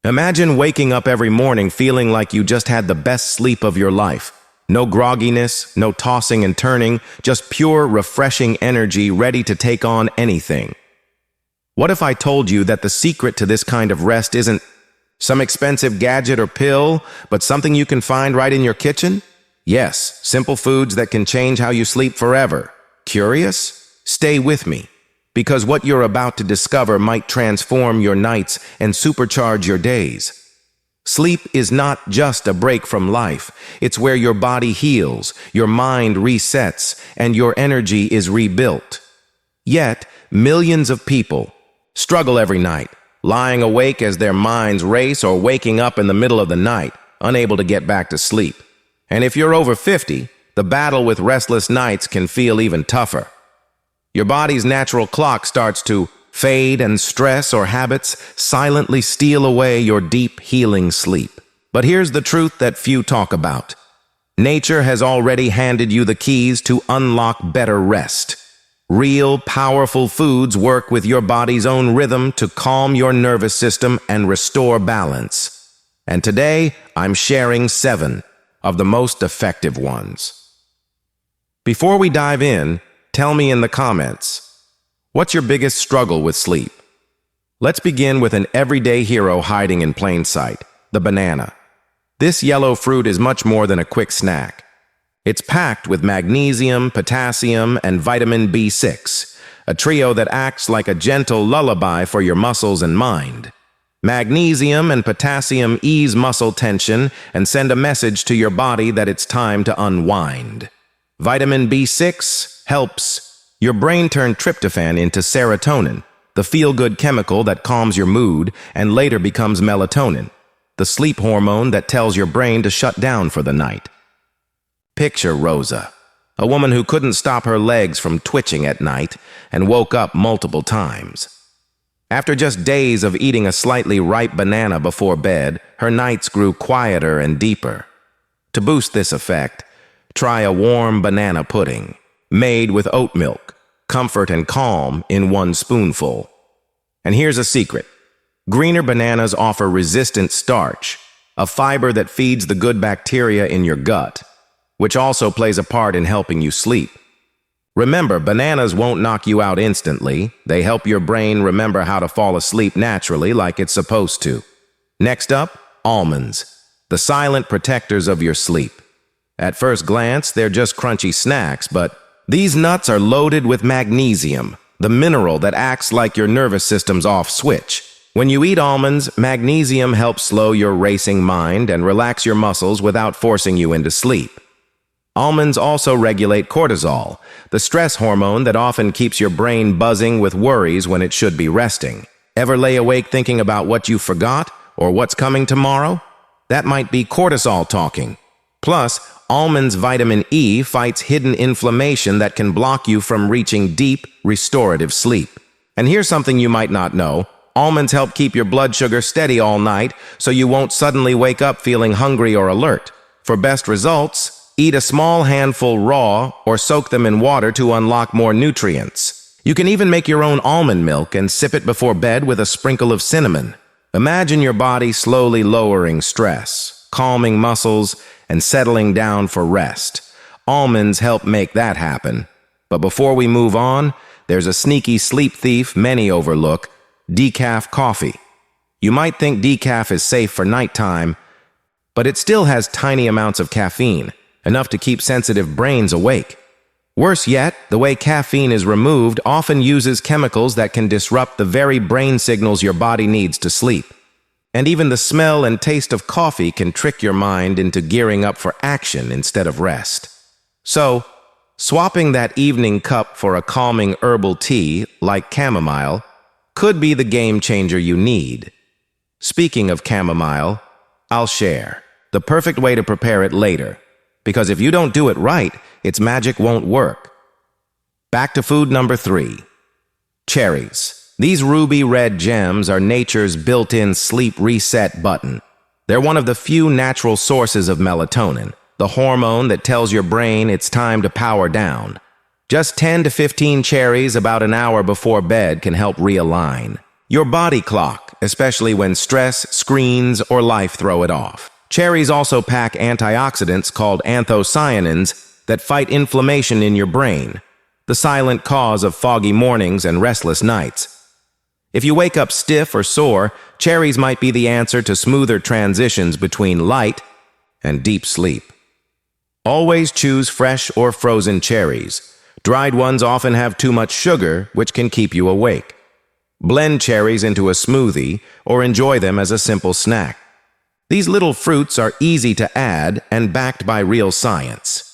Imagine waking up every morning feeling like you just had the best sleep of your life. No grogginess, no tossing and turning, just pure, refreshing energy ready to take on anything. What if I told you that the secret to this kind of rest isn't some expensive gadget or pill, but something you can find right in your kitchen? Yes, simple foods that can change how you sleep forever. Curious? Stay with me, because what you're about to discover might transform your nights and supercharge your days. Sleep is not just a break from life. It's where your body heals, your mind resets, and your energy is rebuilt. Yet, millions of people struggle every night, lying awake as their minds race or waking up in the middle of the night, unable to get back to sleep. And if you're over 50, the battle with restless nights can feel even tougher. Your body's natural clock starts to fade, and stress or habits silently steal away your deep, healing sleep. But here's the truth that few talk about. Nature has already handed you the keys to unlock better rest. Real, powerful foods work with your body's own rhythm to calm your nervous system and restore balance. And today, I'm sharing 7 of the most effective ones. Before we dive in, tell me in the comments, what's your biggest struggle with sleep? Let's begin with an everyday hero hiding in plain sight, the banana. This yellow fruit is much more than a quick snack. It's packed with magnesium, potassium, and vitamin B6, a trio that acts like a gentle lullaby for your muscles and mind. Magnesium and potassium ease muscle tension and send a message to your body that it's time to unwind. Vitamin B6 helps your brain turn tryptophan into serotonin, the feel-good chemical that calms your mood and later becomes melatonin, the sleep hormone that tells your brain to shut down for the night. Picture Rosa, a woman who couldn't stop her legs from twitching at night and woke up multiple times. After just days of eating a slightly ripe banana before bed, her nights grew quieter and deeper. To boost this effect, try a warm banana pudding, made with oat milk, comfort and calm in 1 spoonful. And here's a secret. Greener bananas offer resistant starch, a fiber that feeds the good bacteria in your gut, which also plays a part in helping you sleep. Remember, bananas won't knock you out instantly. They help your brain remember how to fall asleep naturally like it's supposed to. Next up, almonds, the silent protectors of your sleep. At first glance, they're just crunchy snacks, but these nuts are loaded with magnesium, the mineral that acts like your nervous system's off switch. When you eat almonds, magnesium helps slow your racing mind and relax your muscles without forcing you into sleep. Almonds also regulate cortisol, the stress hormone that often keeps your brain buzzing with worries when it should be resting. Ever lay awake thinking about what you forgot or what's coming tomorrow? That might be cortisol talking. Plus, almonds' vitamin E fights hidden inflammation that can block you from reaching deep, restorative sleep. And here's something you might not know. Almonds help keep your blood sugar steady all night so you won't suddenly wake up feeling hungry or alert. For best results, eat a small handful raw or soak them in water to unlock more nutrients. You can even make your own almond milk and sip it before bed with a sprinkle of cinnamon. Imagine your body slowly lowering stress, calming muscles, and settling down for rest. Almonds help make that happen. But before we move on, there's a sneaky sleep thief many overlook: decaf coffee. You might think decaf is safe for nighttime, but it still has tiny amounts of caffeine, enough to keep sensitive brains awake. Worse yet, the way caffeine is removed often uses chemicals that can disrupt the very brain signals your body needs to sleep. And even the smell and taste of coffee can trick your mind into gearing up for action instead of rest. So, swapping that evening cup for a calming herbal tea like chamomile could be the game changer you need. Speaking of chamomile, I'll share the perfect way to prepare it later, because if you don't do it right, its magic won't work. Back to food number 3. Cherries. These ruby red gems are nature's built-in sleep reset button. They're one of the few natural sources of melatonin, the hormone that tells your brain it's time to power down. Just 10 to 15 cherries about an hour before bed can help realign your body clock especially when stress, screens, or life throw it off. Cherries also pack antioxidants called anthocyanins that fight inflammation in your brain, the silent cause of foggy mornings and restless nights. If you wake up stiff or sore, cherries might be the answer to smoother transitions between light and deep sleep. Always choose fresh or frozen cherries. Dried ones often have too much sugar, which can keep you awake. Blend cherries into a smoothie or enjoy them as a simple snack. These little fruits are easy to add and backed by real science.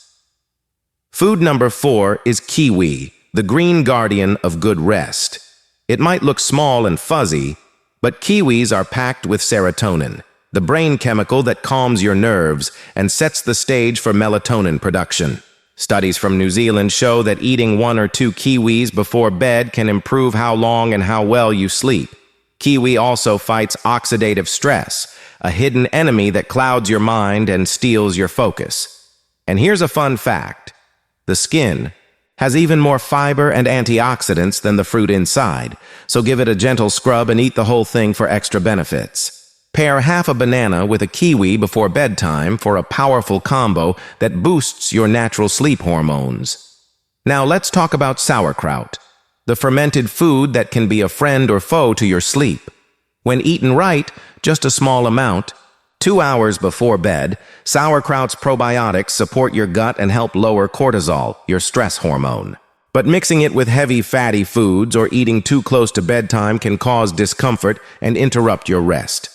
Food number 4 is kiwi, the green guardian of good rest. It might look small and fuzzy, but kiwis are packed with serotonin, the brain chemical that calms your nerves and sets the stage for melatonin production. Studies from New Zealand show that eating 1 or 2 kiwis before bed can improve how long and how well you sleep. Kiwi also fights oxidative stress, a hidden enemy that clouds your mind and steals your focus. And here's a fun fact. The skin has even more fiber and antioxidants than the fruit inside, so give it a gentle scrub and eat the whole thing for extra benefits. Pair half a banana with a kiwi before bedtime for a powerful combo that boosts your natural sleep hormones. Now let's talk about sauerkraut, the fermented food that can be a friend or foe to your sleep. When eaten right, just a small amount, 2 hours before bed, sauerkraut's probiotics support your gut and help lower cortisol, your stress hormone. But mixing it with heavy fatty foods or eating too close to bedtime can cause discomfort and interrupt your rest.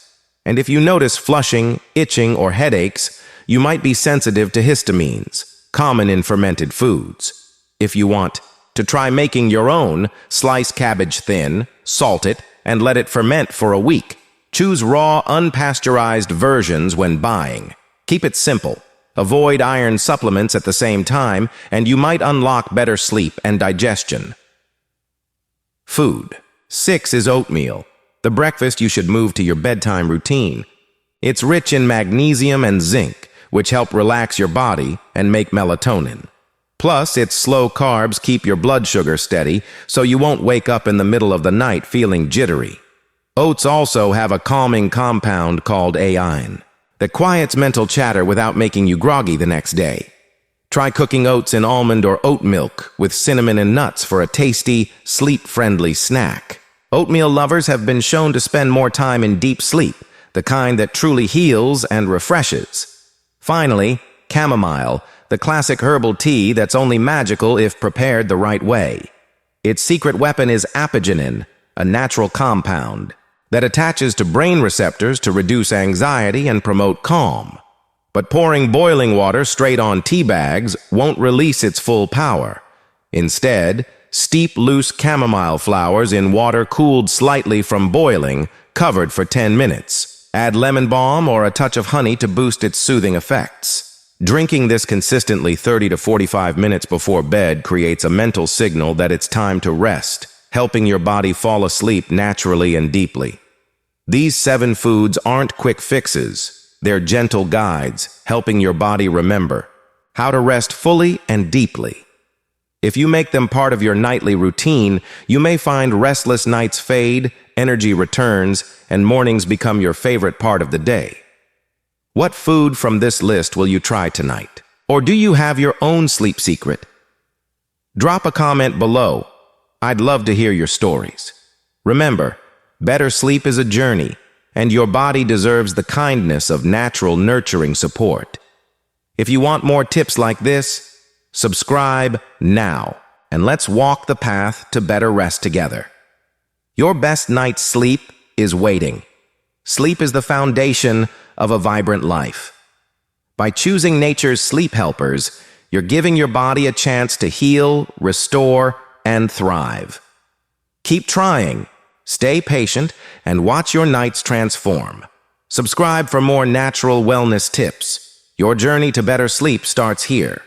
And if you notice flushing, itching, or headaches, you might be sensitive to histamines, common in fermented foods. If you want to try making your own, slice cabbage thin, salt it, and let it ferment for a week. Choose raw, unpasteurized versions when buying. Keep it simple. Avoid iron supplements at the same time, and you might unlock better sleep and digestion. Food. 6 is oatmeal, the breakfast you should move to your bedtime routine. It's rich in magnesium and zinc, which help relax your body and make melatonin. Plus, its slow carbs keep your blood sugar steady, so you won't wake up in the middle of the night feeling jittery. Oats also have a calming compound called aine that quiets mental chatter without making you groggy the next day. Try cooking oats in almond or oat milk with cinnamon and nuts for a tasty, sleep-friendly snack. Oatmeal lovers have been shown to spend more time in deep sleep, the kind that truly heals and refreshes. Finally, chamomile, the classic herbal tea that's only magical if prepared the right way. Its secret weapon is apigenin, a natural compound that attaches to brain receptors to reduce anxiety and promote calm. But pouring boiling water straight on tea bags won't release its full power. Instead, steep loose chamomile flowers in water cooled slightly from boiling, covered for 10 minutes. Add lemon balm or a touch of honey to boost its soothing effects. Drinking this consistently 30 to 45 minutes before bed creates a mental signal that it's time to rest, helping your body fall asleep naturally and deeply. These 7 foods aren't quick fixes. They're gentle guides, helping your body remember how to rest fully and deeply. If you make them part of your nightly routine, you may find restless nights fade, energy returns, and mornings become your favorite part of the day. What food from this list will you try tonight? Or do you have your own sleep secret? Drop a comment below. I'd love to hear your stories. Remember, better sleep is a journey, and your body deserves the kindness of natural, nurturing support. If you want more tips like this, subscribe now, and let's walk the path to better rest together. Your best night's sleep is waiting. Sleep is the foundation of a vibrant life. By choosing nature's sleep helpers, you're giving your body a chance to heal, restore, and thrive. Keep trying. Stay patient and watch your nights transform. Subscribe for more natural wellness tips. Your journey to better sleep starts here.